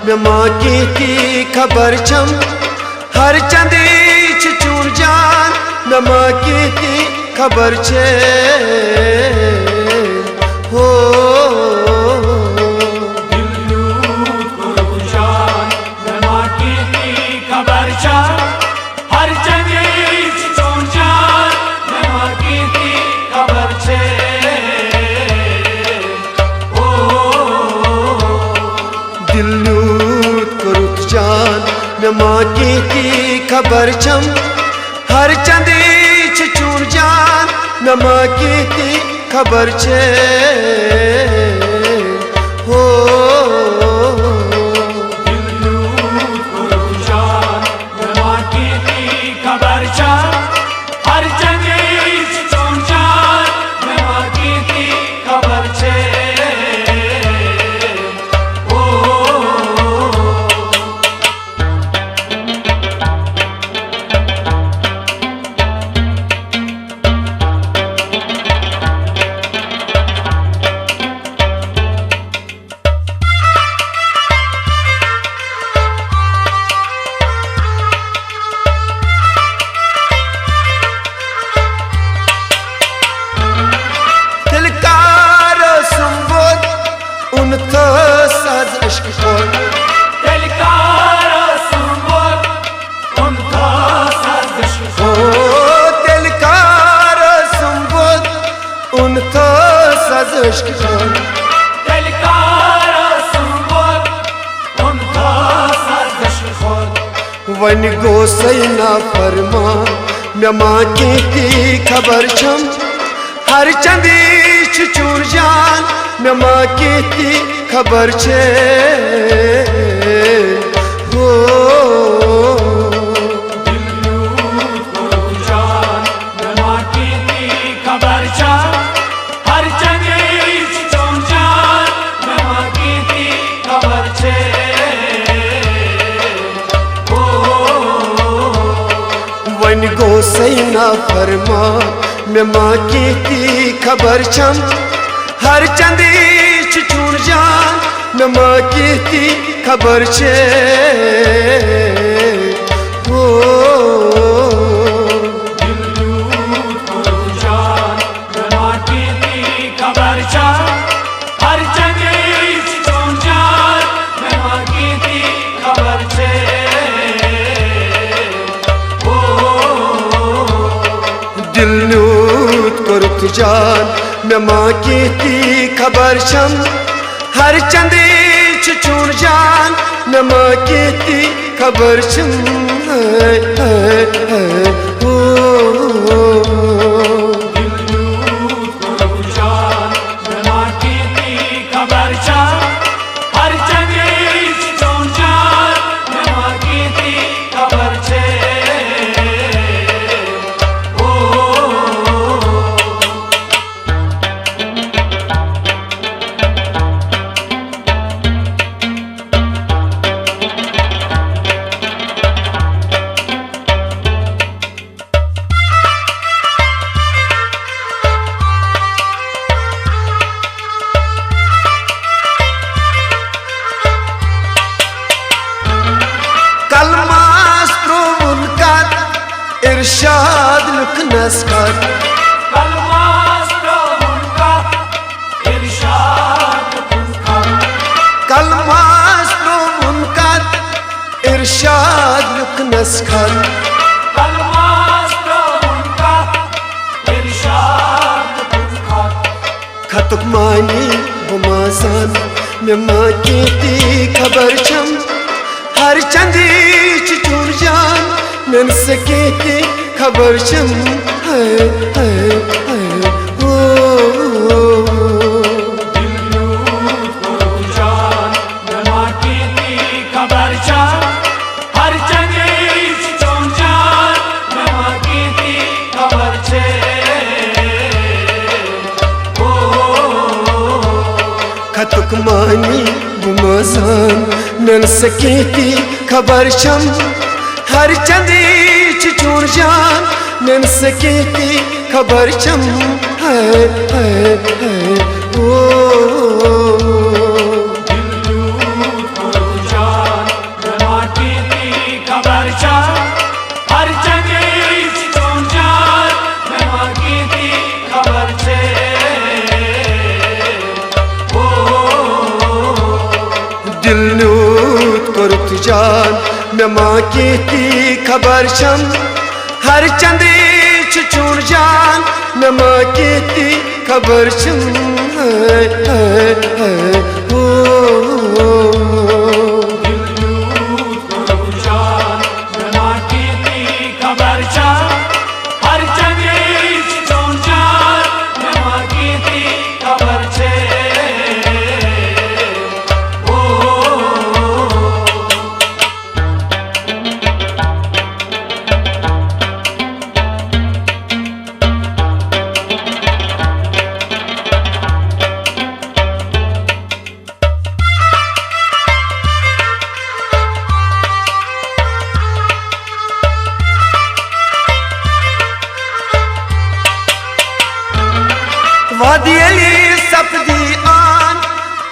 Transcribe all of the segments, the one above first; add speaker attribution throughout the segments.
Speaker 1: मे माँ की खबर छम हर चंदी चूर जान मे माँ की खबर छे हो मे माँ की खबर छम हर चंदी चूर जान मे माँ की खबर छे हो वन गो सैना फरमा मे माँ की खबर छम हर चंदी चूर जान मे माँ की खबर छे हो वन गो सैना फरमा मे माँ की खबर छम हर चंदी चूर जान मे माँ की खबर छे हो जान मे माँ की खबर छम हर चंदी चूर जान मे माँ की खबर छम इरशाद लुक नस्कर इरशाद लुक नस्कर खतुक मानी बुमासान मे माँ की खबर छम हर चंदी चूर जान नन सके की खबर छम खतुक मानी बुमासान नन सके की खबर छम हर चंदी चूर जान नन सके की खबर छम ओ दिल न्यूत कोरुत जान मे माँ की ती खबर छम हर चंदी चून जान मे माँ की ती खबर छम वादी अली सफदी आन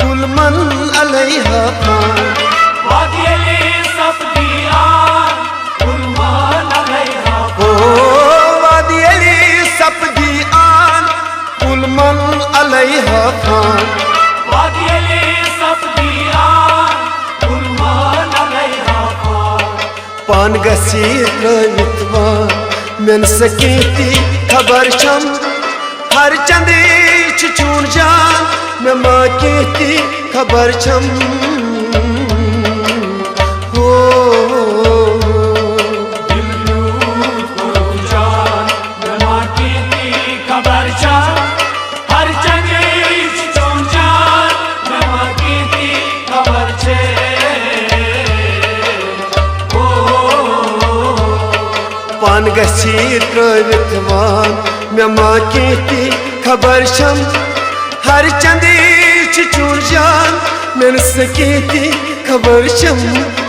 Speaker 1: कुलमन अलैहा फान
Speaker 2: वादी अली सफदी आन कुलमन अलैहा
Speaker 1: ओ वादी अली सफदी आन कुलमन अलैहा फान
Speaker 2: वादी अली सफदी आन कुलमन अलैहा फान
Speaker 1: पान गसी रवितवा मन सकीती खबर छम हर चंदी चून जान मे माँ की ती खबर छम हो
Speaker 2: दिल न्यूत कोरुत जान मे माँ की ती खबर छम हर चंदी चून जान मे माँ की ती खबर छे
Speaker 1: पान गसी रवितवान मे माँ की ती खबर छम हर चंदी चून जान मन सकी ती खबर छम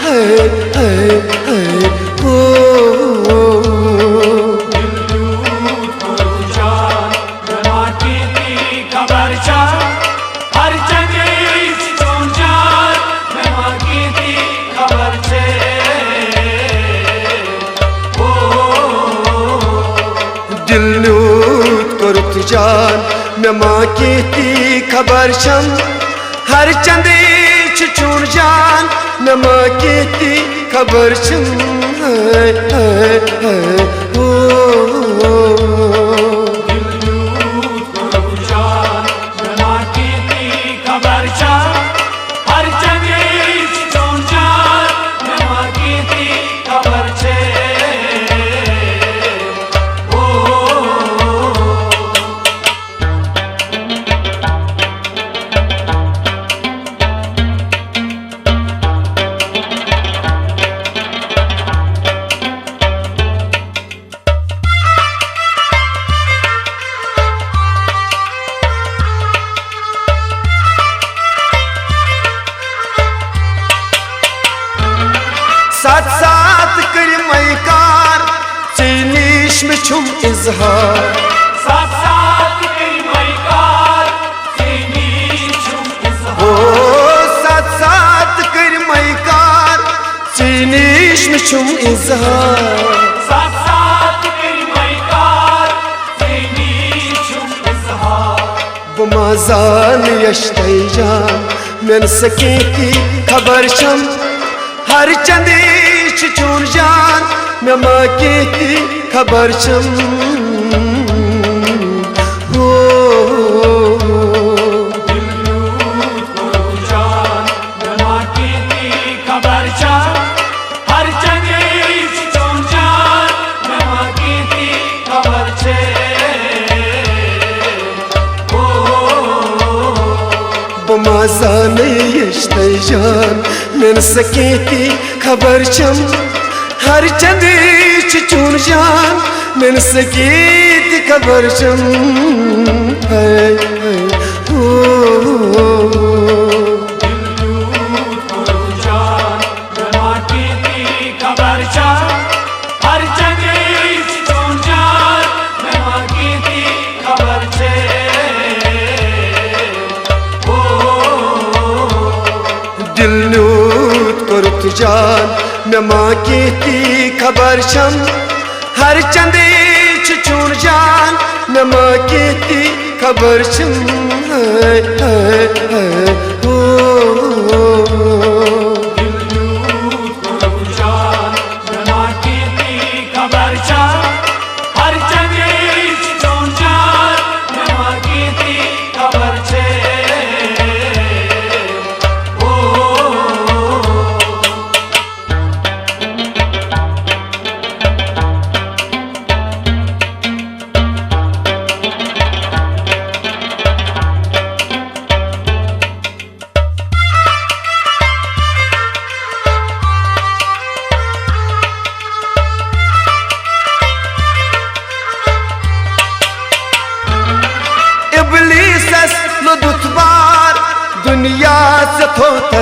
Speaker 1: है ओ
Speaker 2: दिल न्यूत कोरुत जान मे माँ की ती खबर छम हर चंदी चून जान मे माँ की ती खबर छे
Speaker 1: दिल न्यूत कोरुत जान मे माँ की ती खबर छम हर चंदी चून जान मे माँ की ती खबर छम ओ
Speaker 2: दिल न्यूत कोरुत जान मे माँ की ती खबर छम हर चंदी चून जान मे माँ की ती खबर छे
Speaker 1: साथ साथ कर मैकार चीनीश में छुम इजहार
Speaker 2: साथ साथ कई मैकार चीनी छुम
Speaker 1: ओ
Speaker 2: इजहार
Speaker 1: साथ साथ कर मैकार चीनीश में छुम इजहार
Speaker 2: साथ साथ कई मैकार चीनी छुम इजहार
Speaker 1: बमाजान यश्तई जान मन सकी ती खबर छम हर चंदी चून जान मे माँ की ती खबर छम हो
Speaker 2: दिल न्यूत कोरुत जान मे माँ की ती खबर छम हर चंदी चून जान मे माँ की ती खबर छे
Speaker 1: बमाजान यश्तई जान मन सकी ती खबर छम हर चंदी चून जान मन सकी ती खबर छम ओ
Speaker 2: दिल न्यूत कोरुत जान मे माँ की ती खबर छम हर चंदी चून जान मे माँ की ती खबर छे
Speaker 1: दिल न्यूत कोरुत जान मे माँ की ती खबर छम हर चंदी चून जान मे माँ की ती खबर छम ओ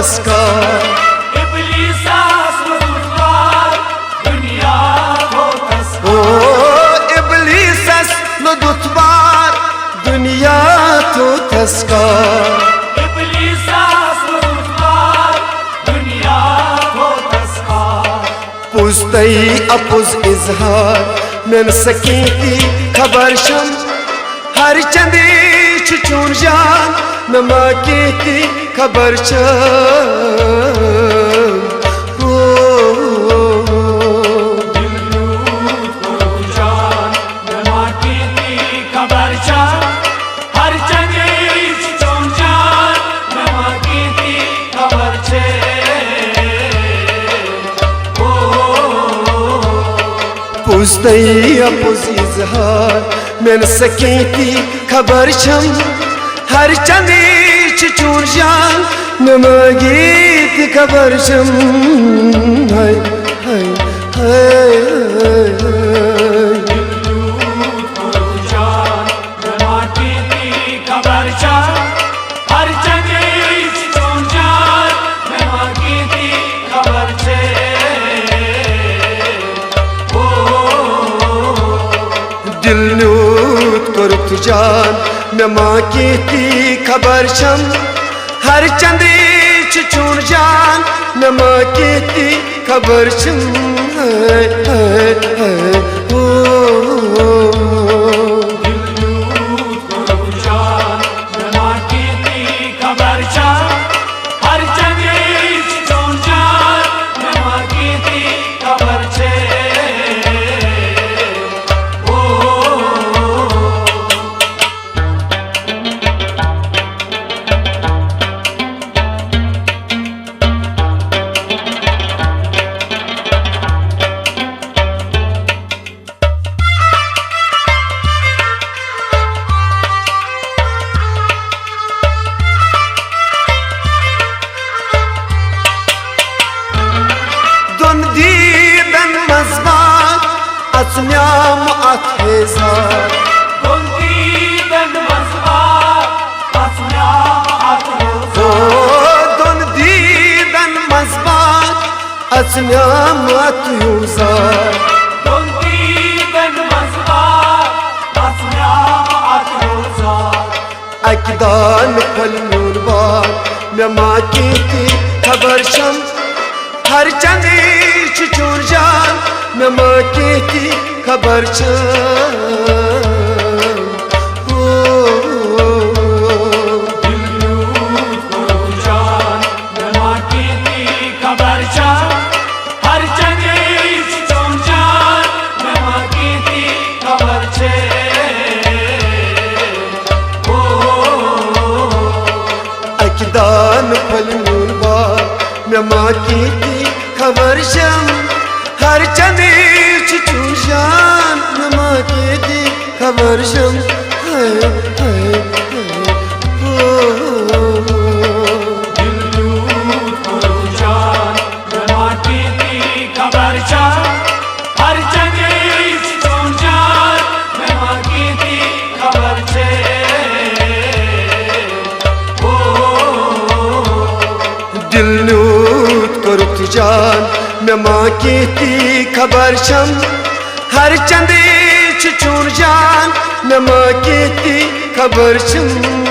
Speaker 1: तस्कार
Speaker 2: इब्लीसास लुत्फार दुनिया थो तस्कार
Speaker 1: ओ इब्लीसस लुत्फार दुनिया थो तस्कार
Speaker 2: इब्लीसास लुत्फार दुनिया थो तस्कार
Speaker 1: पुस्तई अपुज इजहार मन सकीती खबर शम हर चंदी चून जान नमा की खबर पुस्तई अपुज इजहार मन सकीती खबर छम हर चंदी चून जान नमगीत खबर छम हाय हाय हाय जान नमा की खबर छम हर चंदी चून जान नमा की खबर छम असम्याम अथेजार
Speaker 2: दुनदीदन मज़बात असम्याम
Speaker 1: अथेजार दुनदीदन मज़बात असम्याम अथेजार
Speaker 2: दुनदीदन मज़बात असम्याम अथेजार
Speaker 1: अकदान फल नूरबार नमा की खबर शम हर चंदी चून जान नमा की खबर
Speaker 2: हर चंदी चून जान नमा की खबर
Speaker 1: अकदान फल नूरबार नमा की खबर शम हर चंदी चून जान नमा की खबर शम जान नमा की खबर शम हर चंदी चून जान नमा की खबर शम